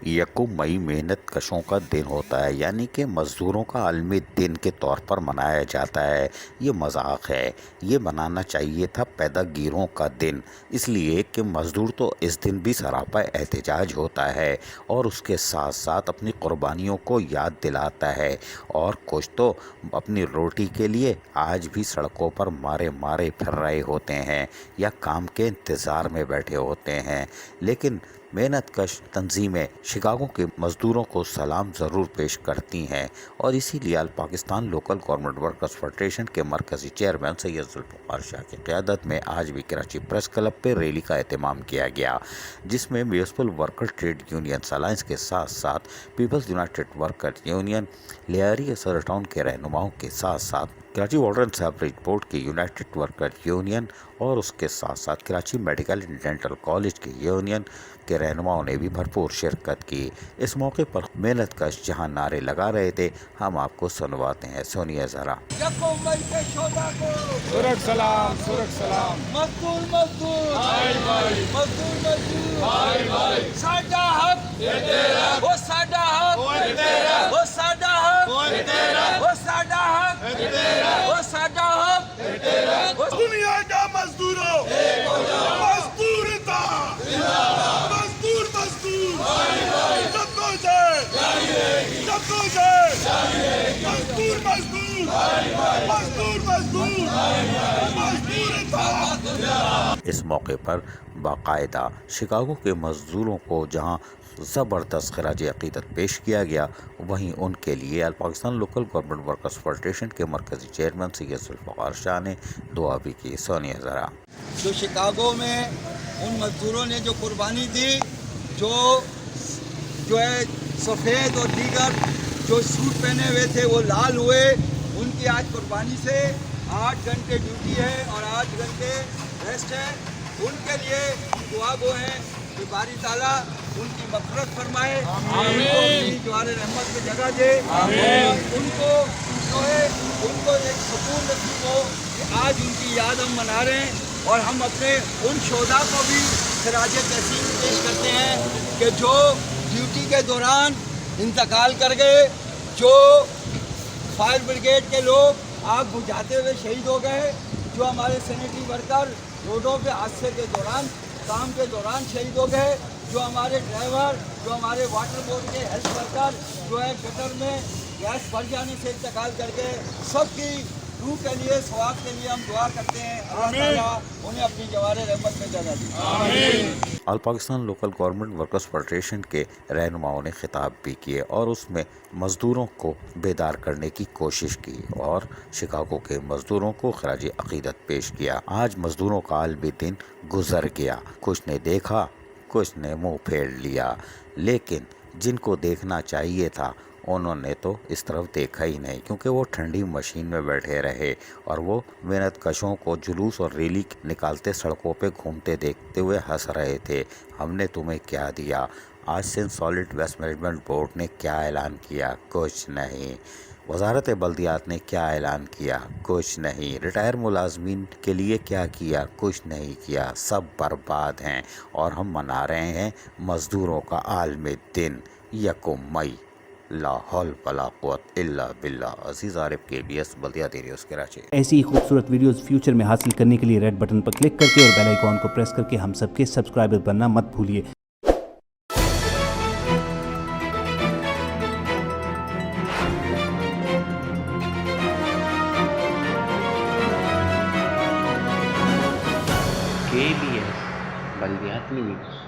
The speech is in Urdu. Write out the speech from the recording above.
یکم مئی محنت کشوں کا دن ہوتا ہے، یعنی کہ مزدوروں کا عالمی دن کے طور پر منایا جاتا ہے۔ یہ مذاق ہے، یہ منانا چاہیے تھا پیدا گیروں کا دن، اس لیے کہ مزدور تو اس دن بھی سراپا احتجاج ہوتا ہے اور اس کے ساتھ ساتھ اپنی قربانیوں کو یاد دلاتا ہے، اور کچھ تو اپنی روٹی کے لیے آج بھی سڑکوں پر مارے مارے پھر رہے ہوتے ہیں یا کام کے انتظار میں بیٹھے ہوتے ہیں۔ لیکن محنت کش تنظیمیں شکاگو کے مزدوروں کو سلام ضرور پیش کرتی ہیں، اور اسی لیے Pakistan local government workers federation کے مرکزی چیئرمین سید ذوالفقار شاہ کی قیادت میں آج بھی کراچی پریس کلب پہ ریلی کا اہتمام کیا گیا، جس میں municipal worker trade unions alliance کے ساتھ ساتھ peoples united worker union, Lyari سر ٹاؤن کے رہنماؤں کے ساتھ ساتھ Karachi water and sewerage board کی یونائٹڈ ورکر یونین اور اس کے ساتھ ساتھ Karachi medical and dental college کی یونین کے رہنماؤں نے بھی بھرپور شرکت کی۔ اس موقع پر محنت کش جہاں نعرے لگا رہے تھے، ہم آپ کو سنواتے ہیں، سنیے ذرا۔ یکم مئی کے شہدا کو سرک سلام، سرک سلام، مزدور مزدور بھائی بھائی، مزدور مزدور بھائی بھائی، ساڈا حق وہ ساڈا حق وہ ساڈا حق وہ ساڈا حق وہ ساڈا حق۔ دنیا کا مزدوروں مزدور تھا، مزدور مزدور جدوجہد جدوجہد، مزدور مزدور مزدور مزدور مزدور تھا۔ اس موقع پر باقاعدہ شکاگو کے مزدوروں کو جہاں زبردست خراج عقیدت پیش کیا گیا، وہیں ان کے لیے Pakistan local government workers federation کے مرکزی چیئرمین سید ذوالفقار شاہ نے دعا بھی کی، سنیے ذرا۔ جو شکاگو میں ان مزدوروں نے جو قربانی دی، جو ہے سفید اور دیگر جو سوٹ پہنے ہوئے تھے وہ لال ہوئے، ان کی آج قربانی سے 8 گھنٹے ڈیوٹی ہے اور 8 گھنٹے ریسٹ ہے۔ ان کے لیے دعا گو ہیں کہ باری تعالیٰ ان کی مغفرت فرمائے، ان کو اپنی جوار رحمت میں جگہ دے، اور ان کو جو ہے ان کو ایک سکون نصیب ہو کہ آج ان کی یاد ہم منا رہے ہیں، اور ہم اپنے ان شہداء کو بھی خراج تحسین پیش کرتے ہیں کہ جو ڈیوٹی کے دوران انتقال کر گئے، جو فائر بریگیڈ کے لوگ آگ بجھاتے ہوئے شہید ہو گئے، جو ہمارے سینیٹری ورکر روڈوں پہ حادثے کے دوران کام کے دوران شہید ہو گئے، جو ہمارے ڈرائیور، جو ہمارے واٹر بورڈ کے ہیلتھ ورکر جو ہے گٹر میں گیس بھر جانے سے انتقال کر گئے، سب کی روح کے لیے، ثواب کے لیے ہم دعا کرتے ہیں، اللہ تعالیٰ انہیں اپنی جوار رحمت میں جگہ دی۔ All Pakistan local government workers federation کے رہنماؤں نے خطاب بھی کیے اور اس میں مزدوروں کو بیدار کرنے کی کوشش کی اور شکاگو کے مزدوروں کو خراج عقیدت پیش کیا۔ آج مزدوروں کا عالمی دن گزر گیا، کچھ نے دیکھا، کچھ نے منہ پھیر لیا، لیکن جن کو دیکھنا چاہیے تھا انہوں نے تو اس طرف دیکھا ہی نہیں، کیونکہ وہ ٹھنڈی مشین میں بیٹھے رہے اور وہ محنت کشوں کو جلوس اور ریلی نکالتے سڑکوں پہ گھومتے دیکھتے ہوئے ہنس رہے تھے۔ ہم نے تمہیں کیا دیا؟ آج Sindh solid waste management board نے کیا اعلان کیا؟ کچھ نہیں۔ وزارت بلدیات نے کیا اعلان کیا؟ کچھ نہیں۔ ریٹائر ملازمین کے لیے کیا کیا؟ کچھ نہیں کیا۔ سب برباد ہیں، اور ہم منا رہے ہیں مزدوروں کا عالمی دن یکم مئی۔ لا حول ولا قوت الا باللہ۔ عزیز عارف، KBS بلدیاتی نیوز کراچی۔ ایسی ہی خوبصورت ویڈیوز فیوچر میں حاصل کرنے کے لیے ریڈ بٹن پر کلک کر کے اور بیل آئیکن کو پریس کر کے ہم سب کے سبسکرائبر بننا مت بھولیے۔ KBS بلدیاتی نیوز۔